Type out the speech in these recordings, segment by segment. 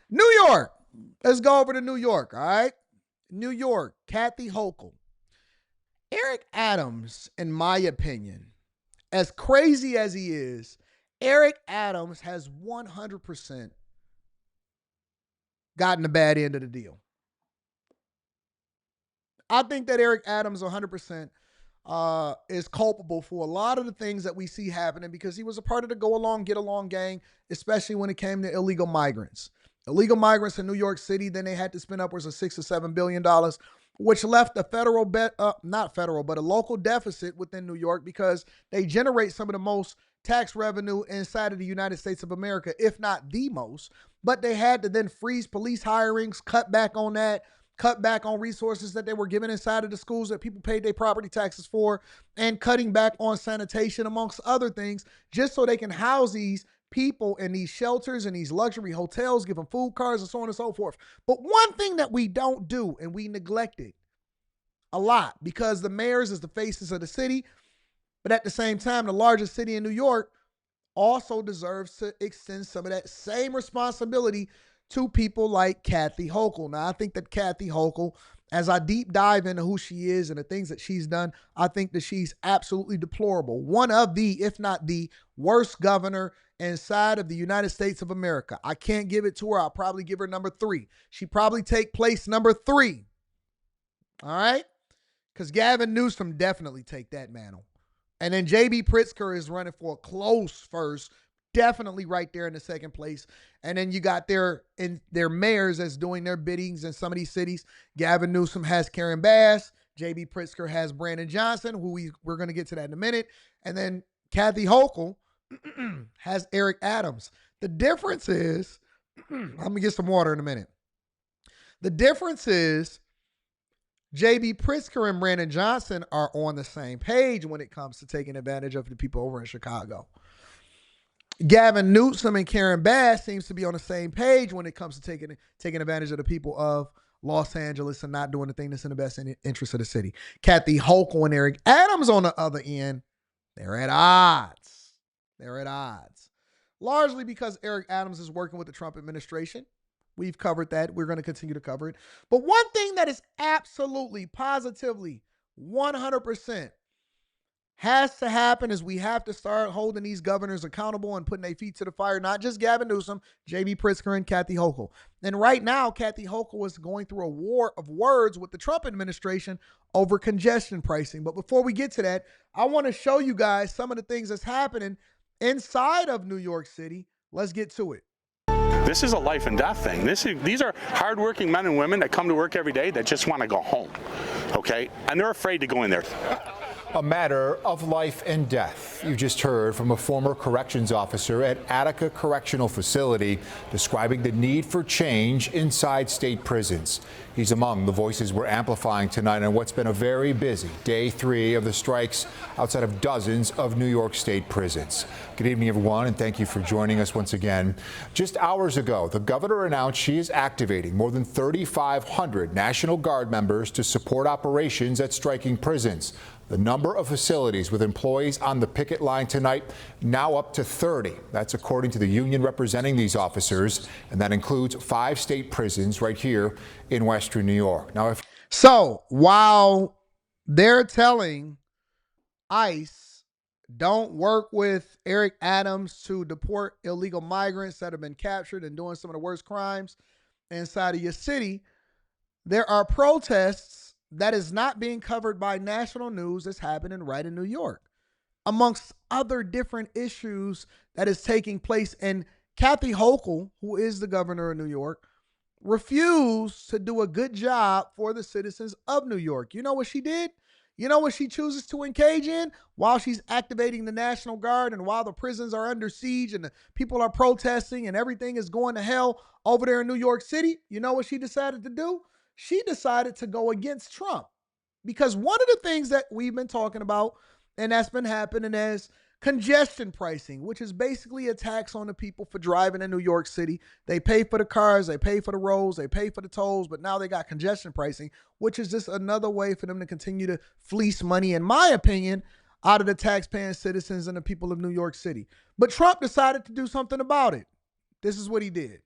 New York. Let's go over to New York, all right? New York, Kathy Hochul. Eric Adams, in my opinion, as crazy as he is, Eric Adams has 100% gotten the bad end of the deal. I think that Eric Adams 100% is culpable for a lot of the things that we see happening because he was a part of the go along, get along gang, especially when it came to illegal migrants. Illegal migrants in New York City, then they had to spend upwards of $6 or $7 billion, which left a not federal, but a local deficit within New York because they generate some of the most tax revenue inside of the United States of America, if not the most. But they had to then freeze police hirings, cut back on that, cut back on resources that they were given inside of the schools that people paid their property taxes for, and cutting back on sanitation, amongst other things, just so they can house these people in these shelters and these luxury hotels, give them food cards and so on and so forth. But one thing that we don't do, and we neglect it a lot because the mayors is the faces of the city, but at the same time, the largest city in New York also deserves to extend some of that same responsibility to people like Kathy Hochul. Now, I think that Kathy Hochul, as I deep dive into who she is and the things that she's done, I think that she's absolutely deplorable. One of the, if not the worst governor inside of the United States of America. I can't give it to her. I'll probably give her number 3. She probably take place number 3. All right? Because Gavin Newsom definitely take that mantle. And then J.B. Pritzker is running for a close first, definitely right there in the second place. And then you got their mayors that's doing their biddings in some of these cities. Gavin Newsom has Karen Bass. J.B. Pritzker has Brandon Johnson, who we're going to get to that in a minute. And then Kathy Hochul has Eric Adams. The difference is, I'm going to get some water in a minute. The difference is J.B. Pritzker and Brandon Johnson are on the same page when it comes to taking advantage of the people over in Chicago. Gavin Newsom and Karen Bass seems to be on the same page when it comes to taking advantage of the people of Los Angeles and not doing the thing that's in the best interest of the city. Kathy Hochul and Eric Adams on the other end, they're at odds. They're at odds. Largely because Eric Adams is working with the Trump administration. We've covered that. We're going to continue to cover it. But one thing that is absolutely, positively, 100% has to happen is we have to start holding these governors accountable and putting their feet to the fire, not just Gavin Newsom, J.B. Pritzker, and Kathy Hochul. And right now, Kathy Hochul is going through a war of words with the Trump administration over congestion pricing. But before we get to that, I want to show you guys some of the things that's happening inside of New York City. Let's get to it. This is a life and death thing. These are hardworking men and women that come to work every day that just want to go home, okay? And they're afraid to go in there. A matter of life and death. You just heard from a former corrections officer at Attica Correctional Facility describing the need for change inside state prisons. He's among the voices we're amplifying tonight on what's been a very busy day 3 of the strikes outside of dozens of New York State prisons. Good evening, everyone, and thank you for joining us once again. Just hours ago, the governor announced she is activating more than 3,500 National Guard members to support operations at striking prisons. The number of facilities with employees on the picket line tonight now up to 30. That's according to the union representing these officers, and that includes 5 state prisons right here in Western New York. Now, So while they're telling ICE, don't work with Eric Adams to deport illegal migrants that have been captured and doing some of the worst crimes inside of your city, there are protests that is not being covered by national news that's happening right in New York, amongst other different issues that is taking place. And Kathy Hochul, who is the governor of New York, refused to do a good job for the citizens of New York. You know what she did? You know what she chooses to engage in while she's activating the National Guard and while the prisons are under siege and the people are protesting and everything is going to hell over there in New York City? You know what she decided to do? She decided to go against Trump, because one of the things that we've been talking about and that's been happening is congestion pricing, which is basically a tax on the people for driving in New York City. They pay for the cars, they pay for the roads, they pay for the tolls, but now they got congestion pricing, which is just another way for them to continue to fleece money, in my opinion, out of the taxpaying citizens and the people of New York City. But Trump decided to do something about it. This is what he did.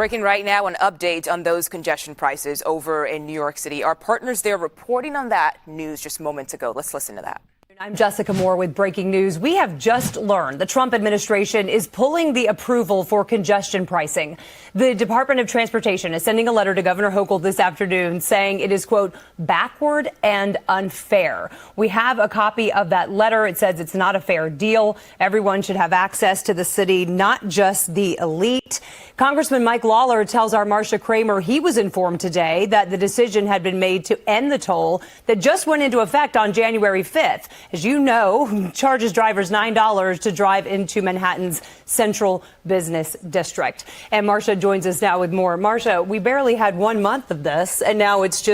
Breaking right now, an update on those congestion prices over in New York City. Our partners there reporting on that news just moments ago. Let's listen to that. I'm Jessica Moore with breaking news. We have just learned the Trump administration is pulling the approval for congestion pricing. The Department of Transportation is sending a letter to Governor Hochul this afternoon saying it is, quote, backward and unfair. We have a copy of that letter. It says it's not a fair deal. Everyone should have access to the city, not just the elite. Congressman Mike Lawler tells our Marcia Kramer he was informed today that the decision had been made to end the toll that just went into effect on January 5th. As you know, charges drivers $9 to drive into Manhattan's central business district. And Marcia joins us now with more. Marcia, we barely had 1 month of this, and now it's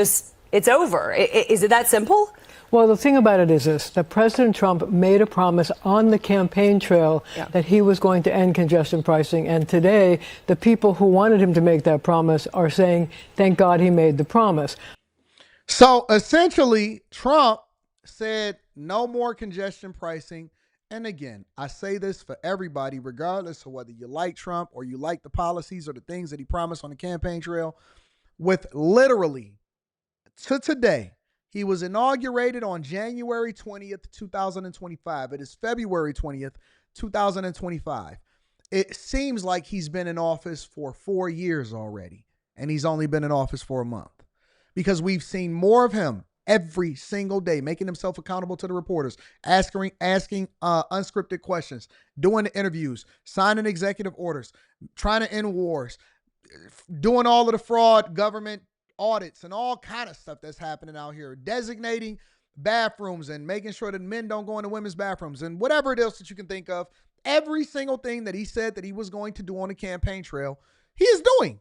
over. Is it that simple? Well, the thing about it is this, that President Trump made a promise on the campaign trail that he was going to end congestion pricing. And today, the people who wanted him to make that promise are saying, thank God he made the promise. So essentially, Trump said no more congestion pricing. And again, I say this for everybody, regardless of whether you like Trump or you like the policies or the things that he promised on the campaign trail. With literally to today, he was inaugurated on January 20th, 2025. It is February 20th, 2025. It seems like he's been in office for 4 years already, and he's only been in office for a month, because we've seen more of him every single day, making himself accountable to the reporters, asking unscripted questions, doing the interviews, signing executive orders, trying to end wars, doing all of the fraud government audits and all kind of stuff that's happening out here, designating bathrooms and making sure that men don't go into women's bathrooms and whatever it is that you can think of. Every single thing that he said that he was going to do on the campaign trail, he is doing.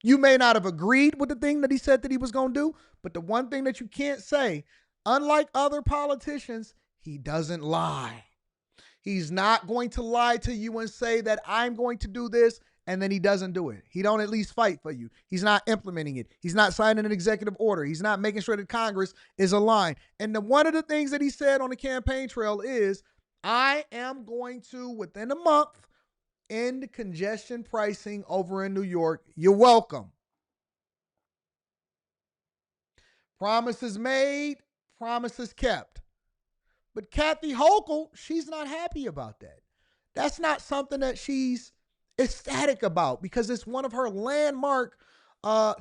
You may not have agreed with the thing that he said that he was going to do, but the one thing that you can't say, unlike other politicians, he doesn't lie. He's not going to lie to you and say that I'm going to do this, and then he doesn't do it. He don't at least fight for you. He's not implementing it. He's not signing an executive order. He's not making sure that Congress is aligned. And one of the things that he said on the campaign trail is, I am going to, within a month, end congestion pricing over in New York. You're welcome. Promises made, promises kept. But Kathy Hochul, she's not happy about that. That's not something that she's ecstatic about, because it's one of her landmark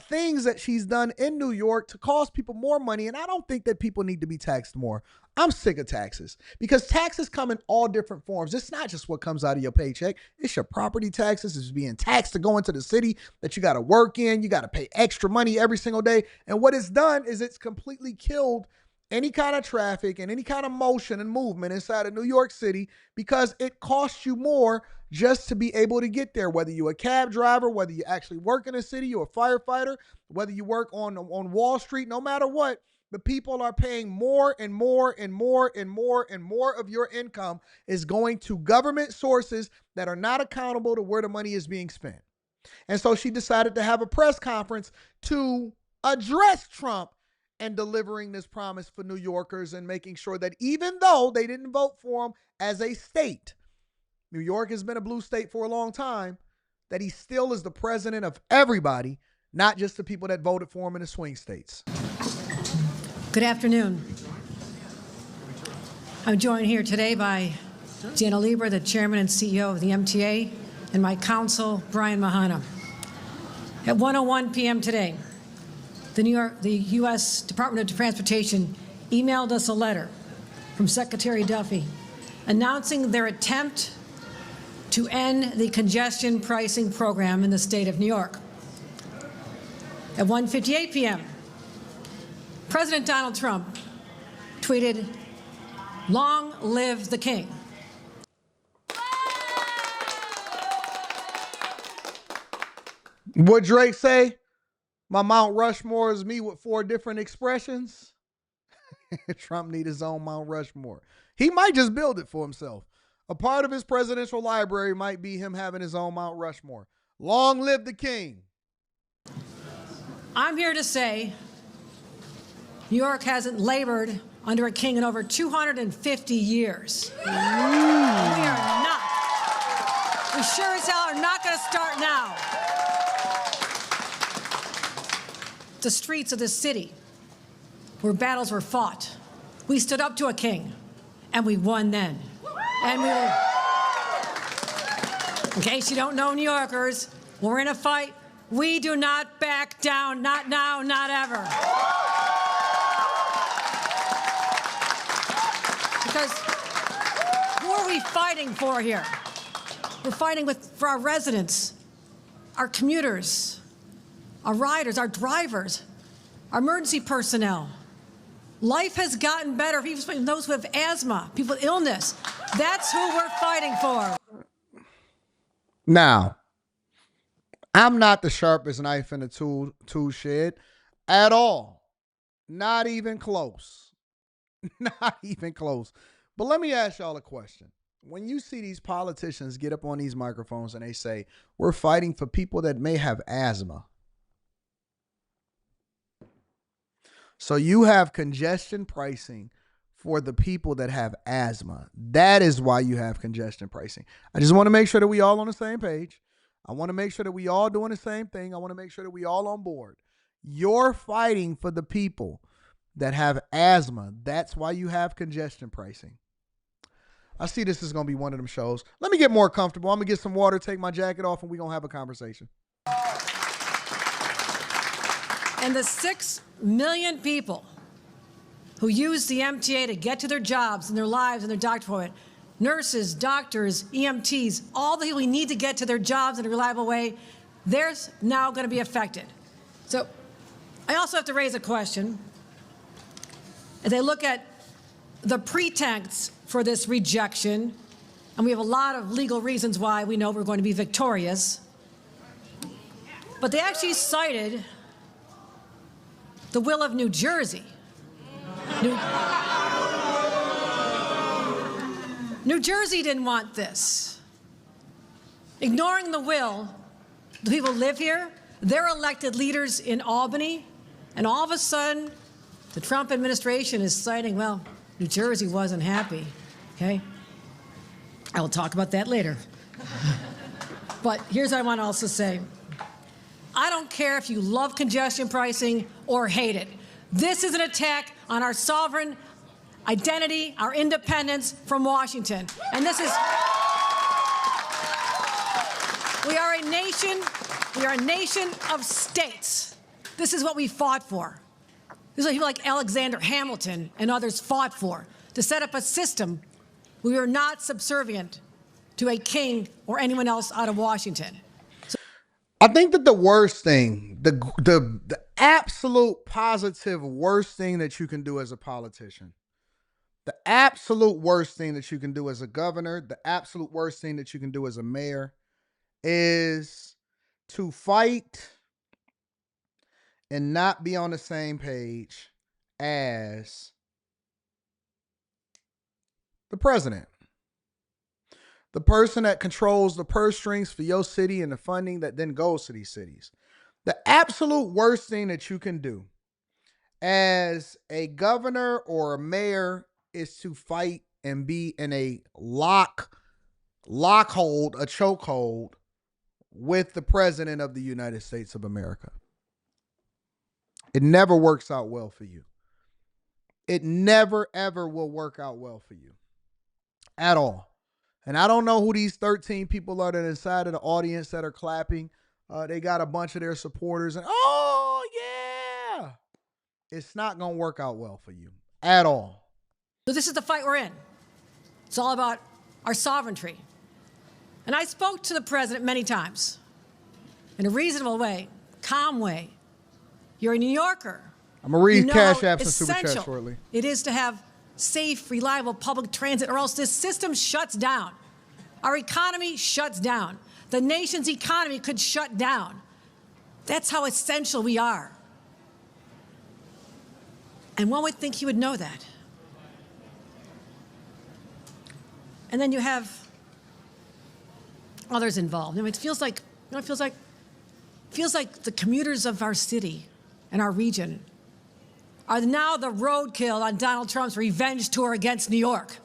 things that she's done in New York to cost people more money. And I don't think that people need to be taxed more. I'm sick of taxes, because taxes come in all different forms. It's not just what comes out of your paycheck. It's your property taxes. It's being taxed to go into the city that you got to work in. You got to pay extra money every single day. And what it's done is it's completely killed any kind of traffic and any kind of motion and movement inside of New York City, because it costs you more just to be able to get there, whether you're a cab driver, whether you actually work in a city, you're a firefighter, whether you work on Wall Street, no matter what, the people are paying more and more and more and more and more of your income is going to government sources that are not accountable to where the money is being spent. And so she decided to have a press conference to address Trump and delivering this promise for New Yorkers and making sure that even though they didn't vote for him as a state, New York has been a blue state for a long time, that he still is the president of everybody, not just the people that voted for him in the swing states. Good afternoon. I'm joined here today by Jana Lieber, the chairman and CEO of the MTA, and my counsel, Brian Mahana. At 1:01 p.m. today, the U.S. Department of Transportation emailed us a letter from Secretary Duffy announcing their attempt to end the congestion pricing program in the state of New York. At 1:58 p.m., President Donald Trump tweeted, "Long live the king." What Drake say? My Mount Rushmore is me with 4 different expressions. Trump need his own Mount Rushmore. He might just build it for himself. A part of his presidential library might be him having his own Mount Rushmore. Long live the king. I'm here to say New York hasn't labored under a king in over 250 years. We are not. We sure as hell are not going to start now. the streets of this city where battles were fought. We stood up to a king, and we won then. And we will, in case you don't know, New Yorkers, when we're in a fight, we do not back down, not now, not ever. Because who are we fighting for here? We're fighting for our residents, our commuters, our riders, our drivers, our emergency personnel. Life has gotten better for even those who have asthma, people with illness. That's who we're fighting for. Now, I'm not the sharpest knife in the tool shed at all. Not even close. Not even close. But let me ask y'all a question. When you see these politicians get up on these microphones and they say, we're fighting for people that may have asthma. So you have congestion pricing for the people that have asthma. That is why you have congestion pricing. I just want to make sure that we all on the same page. I want to make sure that we all doing the same thing. I want to make sure that we all on board. You're fighting for the people that have asthma. That's why you have congestion pricing. I see this is going to be one of them shows. Let me get more comfortable. I'm going to get some water, take my jacket off, and we're going to have a conversation. And the 6 million people who use the MTA to get to their jobs and their lives and their doctor appointment, nurses, doctors, EMTs, all the people who need to get to their jobs in a reliable way, they're now going to be affected. So I also have to raise a question. As they look at the pretext for this rejection, and we have a lot of legal reasons why we know we're going to be victorious, but they actually cited the will of New Jersey. New Jersey didn't want this. Ignoring the will, the people who live here, they're elected leaders in Albany, and all of a sudden, the Trump administration is citing, well, New Jersey wasn't happy, okay? I will talk about that later. But here's what I want to also say. I don't care if you love congestion pricing or hate it. This is an attack on our sovereign identity, our independence from Washington. And this is, we are a nation of states. This is what we fought for. This is what people like Alexander Hamilton and others fought for, to set up a system where we are not subservient to a king or anyone else out of Washington. I think that the worst thing, the absolute positive worst thing that you can do as a politician, the absolute worst thing that you can do as a governor, the absolute worst thing that you can do as a mayor is to fight and not be on the same page as the president. The person that controls the purse strings for your city and the funding that then goes to these cities. The absolute worst thing that you can do as a governor or a mayor is to fight and be in a chokehold with the president of the United States of America. It never works out well for you. It never, ever will work out well for you at all. And I don't know who these 13 people are that are inside of the audience that are clapping. They got a bunch of their supporters and, oh, yeah. It's not going to work out well for you at all. So this is the fight we're in. It's all about our sovereignty. And I spoke to the president many times in a reasonable way, calm way. You're a New Yorker. I'm going to read Cash Apps and Super essential Chat shortly. It is to have safe, reliable public transit, or else this system shuts down. Our economy shuts down. The nation's economy could shut down. That's how essential we are. And one would think he would know that. And then you have others involved. I mean, it feels like the commuters of our city and our region are now the roadkill on Donald Trump's revenge tour against New York.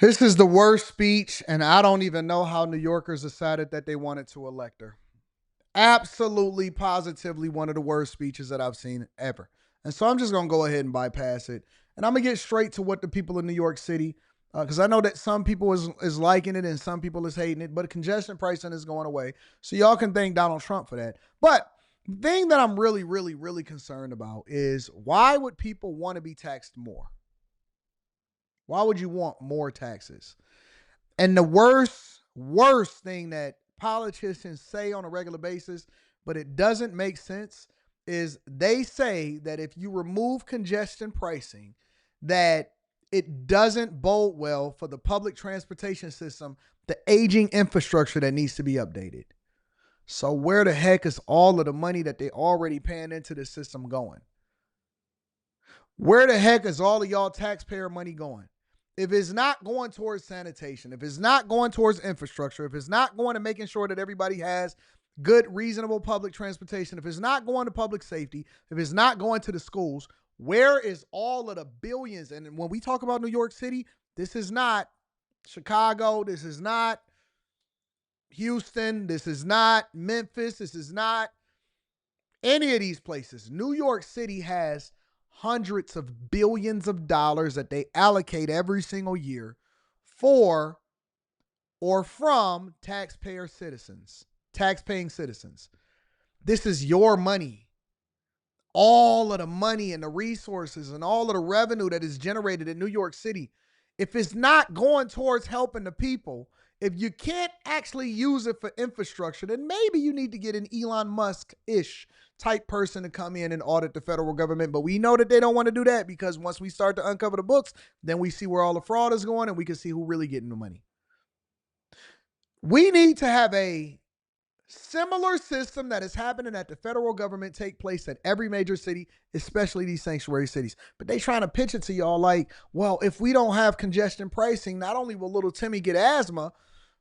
This is the worst speech, and I don't even know how New Yorkers decided that they wanted to elect her. Absolutely, positively one of the worst speeches that I've seen ever. And so I'm just going to go ahead and bypass it. And I'm going to get straight to what the people in New York City, because I know that some people is liking it and some people is hating it, but congestion pricing is going away. So y'all can thank Donald Trump for that. But the thing that I'm really, really, really concerned about is, why would people want to be taxed more? Why would you want more taxes? And the worst thing that politicians say on a regular basis, but it doesn't make sense, is they say that if you remove congestion pricing, that it doesn't bode well for the public transportation system, the aging infrastructure that needs to be updated. So where the heck is all of the money that they already paying into the system going? Where the heck is all of y'all taxpayer money going? If it's not going towards sanitation, if it's not going towards infrastructure, if it's not going to making sure that everybody has good, reasonable public transportation, if it's not going to public safety, if it's not going to the schools, where is all of the billions? And when we talk about New York City, this is not Chicago, this is not Houston, this is not Memphis, this is not any of these places. New York City has hundreds of billions of dollars that they allocate every single year for or from taxpaying citizens. This is your money. All of the money and the resources and all of the revenue that is generated in New York City, if it's not going towards helping the people, if you can't actually use it for infrastructure, then maybe you need to get an Elon Musk-ish type person to come in and audit the federal government. But we know that they don't want to do that, because once we start to uncover the books, then we see where all the fraud is going and we can see who really getting the money. We need to have a similar system that is happening at the federal government take place at every major city, especially these sanctuary cities. But they trying to pitch it to y'all like, well, if we don't have congestion pricing, not only will little Timmy get asthma,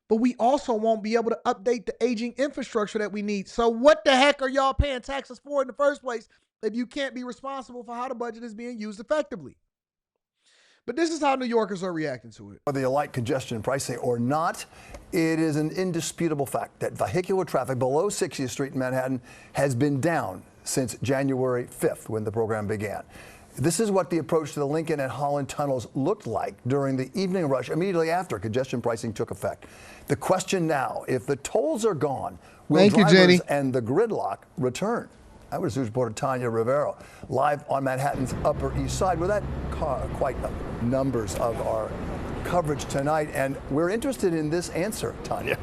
but we also won't be able to update the aging infrastructure that we need. So what the heck are y'all paying taxes for in the first place if you can't be responsible for how the budget is being used effectively? But this is how New Yorkers are reacting to it. Whether you like congestion pricing or not, it is an indisputable fact that vehicular traffic below 60th Street in Manhattan has been down since January 5th, when the program began. This is what the approach to the Lincoln and Holland tunnels looked like during the evening rush immediately after congestion pricing took effect. The question now, if the tolls are gone, will drivers and the gridlock return? Eyewitness News reporter Tanya Rivero live on Manhattan's Upper East Side, where that quite numbers of our coverage tonight, and we're interested in this answer, Tanya.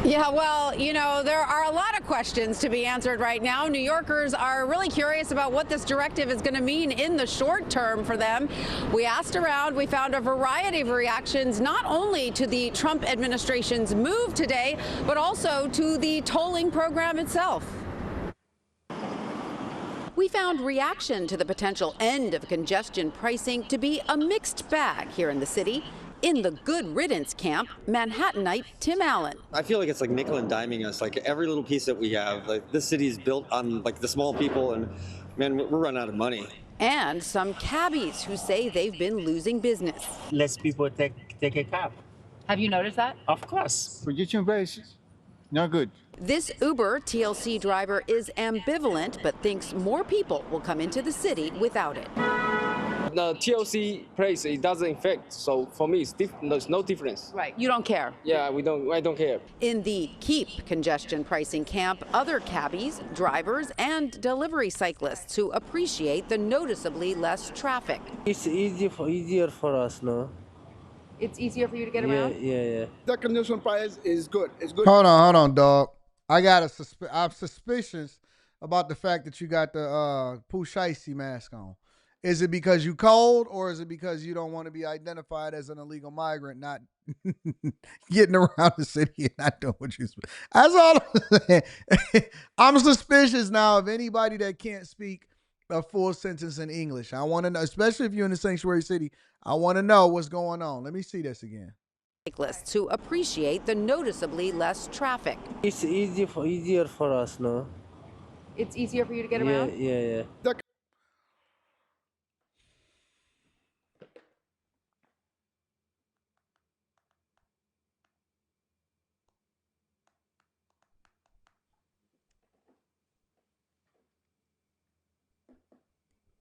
Yeah, well, you know, there are a lot of questions to be answered right now. New Yorkers are really curious about what this directive is going to mean in the short term for them. We asked around, we found a variety of reactions, not only to the Trump administration's move today, but also to the tolling program itself. We found reaction to the potential end of congestion pricing to be a mixed bag here in the city. In the good riddance camp, Manhattanite Tim Allen. I feel like it's like nickel and diming us, like every little piece that we have. Like this city is built on like the small people, and man, we're running out of money. And some cabbies who say they've been losing business. Less people take a cab. Have you noticed that? Of course. Congestion price, not good. This Uber TLC driver is ambivalent, but thinks more people will come into the city without it. The TLC price, it doesn't affect, so for me there's no difference. Right, you don't care? Yeah, I don't care. In the keep congestion pricing camp, other cabbies, drivers, and delivery cyclists who appreciate the noticeably less traffic. It's easier for us, no? It's easier for you to get around? Yeah. The congestion price is good. It's good. Hold on, dog. I'm suspicious about the fact that you got the Pooh Shiesty mask on. Is it because you cold, or is it because you don't want to be identified as an illegal migrant, not getting around the city and not doing what you're supposed to? That's all I'm saying. I'm suspicious now of anybody that can't speak a full sentence in English. I want to know, especially if you're in the sanctuary city, I want to know what's going on. Let me see this again. Cyclists who appreciate the noticeably less traffic. It's easier for us, no? It's easier for you to get around? Yeah.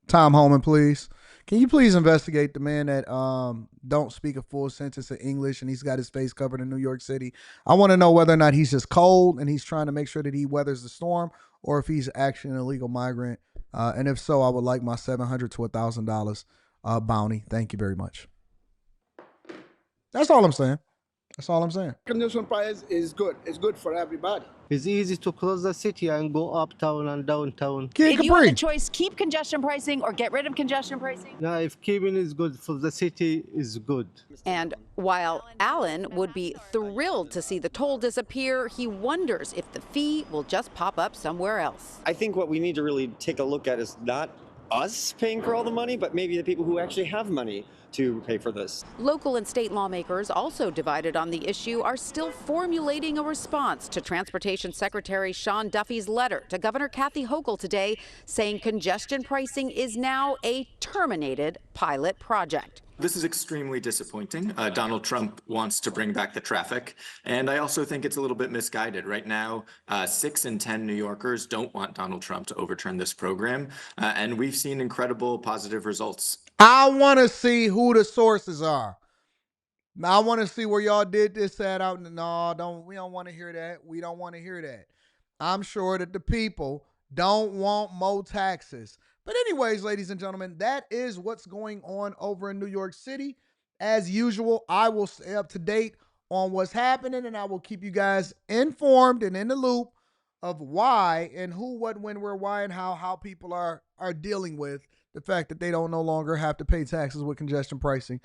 Tom Holman, please. Can you please investigate the man that don't speak a full sentence of English and he's got his face covered in New York City? I want to know whether or not he's just cold and he's trying to make sure that he weathers the storm, or if he's actually an illegal migrant. And if so, I would like my $700 to $1,000 bounty. Thank you very much. That's all I'm saying. That's all I'm saying. Congestion price is good. It's good for everybody. It's easy to close the city and go uptown and downtown. Kid If you have Capri. the choice, keep congestion pricing or get rid of congestion pricing. Now, if keeping is good for the city, is good. And while Alan would be thrilled to see the toll disappear, he wonders if the fee will just pop up somewhere else. I think what we need to really take a look at is not us paying for all the money, but maybe the people who actually have money to pay for this. Local and state lawmakers, also divided on the issue, are still formulating a response to Transportation Secretary Sean Duffy's letter to Governor Kathy Hochul today, saying congestion pricing is now a terminated pilot project. This is extremely disappointing. Donald Trump wants to bring back the traffic, and I also think it's a little bit misguided. Right now, 6 in 10 New Yorkers don't want Donald Trump to overturn this program, and we've seen incredible positive results. I want to see who the sources are. I want to see where y'all did this at. No, we don't want to hear that. We don't want to hear that. I'm sure that the people don't want more taxes. But anyways, ladies and gentlemen, that is what's going on over in New York City. As usual, I will stay up to date on what's happening, and I will keep you guys informed and in the loop of why and who, what, when, where, why, and how people are dealing with the fact that they don't no longer have to pay taxes with congestion pricing.